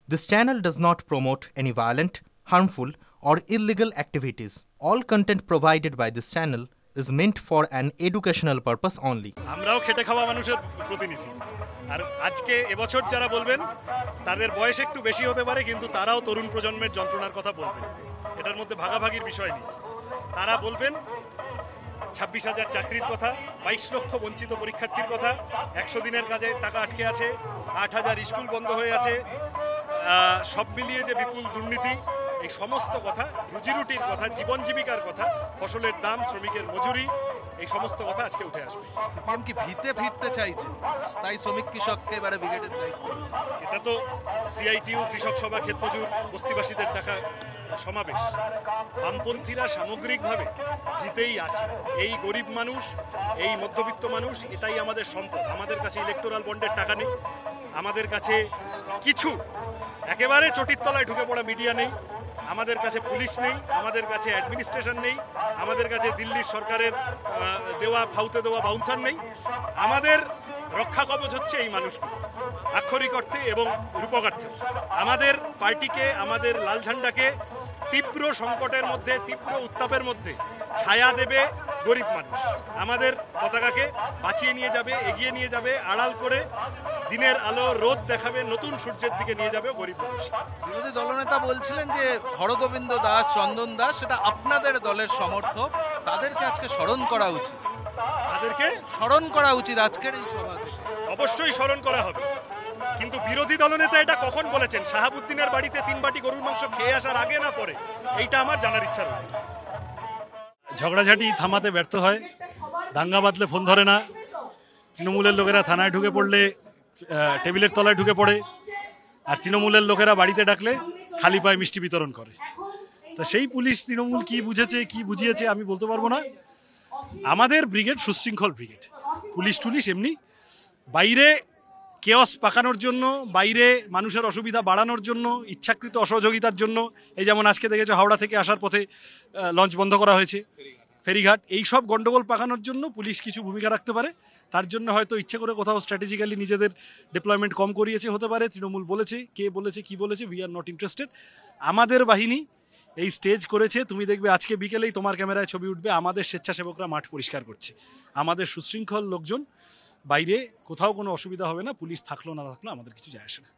This channel does not promote any violent, harmful, or illegal activities. All content provided by this channel is meant for an educational purpose only. আমরাও খেটে খাওয়া মানুষের প্রতিনিধি আর আজকে এবছর যারা বলবেন তাদের বয়স একটু বেশি হতে পারে কিন্তু তারাও তরুণ প্রজন্মের যন্ত্রণার কথা বলবেন এটার মধ্যে ভাগাভাগির বিষয় নেই তারা বলবেন 26,000 চাকরির কথা 22 লক্ষ বঞ্চিত পরীক্ষার্থীর কথা 100 দিনের কাজে টাকা আটকে আছে 8,000 স্কুল বন্ধ হয়ে আছে সব মিলিয়ে যে বিপুল দুর্নীতি এই সমস্ত কথা রুজিরুটির কথা জীবন জীবিকার কথা ফসলের দাম শ্রমিকের মজুরি এই সমস্ত কথা আজকে উঠে আসবে সিপিএম কি ভিতে ফিরতে চাইছে তাই শ্রমিক কৃষককে এবারে ব্রিগেডের দায়িত্ব এটা তো সিআইটিইউ কৃষক সভা ক্ষেতমজুর বস্তিবাসীদের ডাকা সমাবেশ বামপন্থীরা সামগ্রিকভাবে ভিতেই আছে এই গরিব মানুষ এই মধ্যবিত্ত মানুষ এটাই আমাদের সম্পদ আমাদের কাছে ইলেকটোরাল বন্ডের টাকা নেই আমাদের কাছে কিছু একেবারে চটির তলায় ঢুকে পড়া মিডিয়া নেই আমাদের কাছে পুলিশ নেই আমাদের কাছে অ্যাডমিনিস্ট্রেশন নেই আমাদের কাছে দিল্লির সরকারের দেওয়া ফাউতে দেওয়া বাউন্সার নেই আমাদের রক্ষা কবচ হচ্ছে এই মানুষগুলো আক্ষরিক অর্থে এবং রূপক অর্থে আমাদের পার্টিকে আমাদের লাল ঝান্ডাকে তীব্র সংকটের মধ্যে তীব্র উত্তাপের মধ্যে ছায়া দেবে গরিব মানুষ আমাদের পতাকাকে বাঁচিয়ে নিয়ে যাবে এগিয়ে নিয়ে যাবে আড়াল করে দিনের আলো রোদ দেখাবে নতুন সূর্যের দিকে নিয়ে যাবে গরিব মানুষ বিরোধী দলনেতা বলছিলেন যে হরগোবিন্দ দাস চন্দন দাস সেটা আপনাদের দলের সমর্থক তাদেরকে আজকে স্মরণ করা উচিত তাদেরকে স্মরণ করা উচিত আজকের এই সভা থেকে অবশ্যই স্মরণ করা হবে কিন্তু বিরোধী দলনেতা এটা কখন বলেছেন শাহাবুদ্দিনের বাড়িতে 3 বাটি গরুর মাংস খেয়ে আসার আগে না পরে এইটা আমার জানার ইচ্ছা রয়েছে ঝগড়াঝাটি থামাতে ব্যর্থ হয় দাঙ্গা বাঁধলে ফোন ধরে না তৃণমূলের লোকেরা থানায় ঢুকে পড়লে টেবিলের তলায় ঢুকে পড়ে আর তৃণমূলের লোকেরা বাড়িতে ডাকলে খালি পায়ে মিষ্টি বিতরণ করে তা সেই পুলিশ তৃণমূল কি বুঝেছে কি বুঝিয়েছে আমি বলতে পারবো না আমাদের ব্রিগেড সুশৃঙ্খল ব্রিগেড পুলিশ টুলিশ এমনি বাইরে কেওস পাকানোর জন্য বাইরে মানুষের অসুবিধা বাড়ানোর জন্য ইচ্ছাকৃত অসহযোগিতার জন্য এই যেমন আজকে দেখেছো হাওড়া থেকে আসার পথে লঞ্চ বন্ধ করা হয়েছে ফেরিঘাট এই সব গন্ডগোল পাকানোর জন্য পুলিশ কিছু ভূমিকা রাখতে পারে তার জন্য হয়তো ইচ্ছে করে কোথাও স্ট্র্যাটেজিক্যালি নিজেদের ডিপ্লয়মেন্ট কম করিয়েছে হতে পারে তৃণমূল বলেছে কে বলেছে কি বলেছে উই আর নট ইন্টারেস্টেড আমাদের বাহিনী এই স্টেজ করেছে তুমি দেখবে আজকে বিকেলেই তোমার ক্যামেরায় ছবি উঠবে আমাদের স্বেচ্ছাসেবকরা মাঠ পরিষ্কার করছে আমাদের সুশৃঙ্খল লোকজন বাইরে কোথাও কোনো অসুবিধা হবে না পুলিশ থাকলো না থাকলো আমাদের কিছু যায় আসে না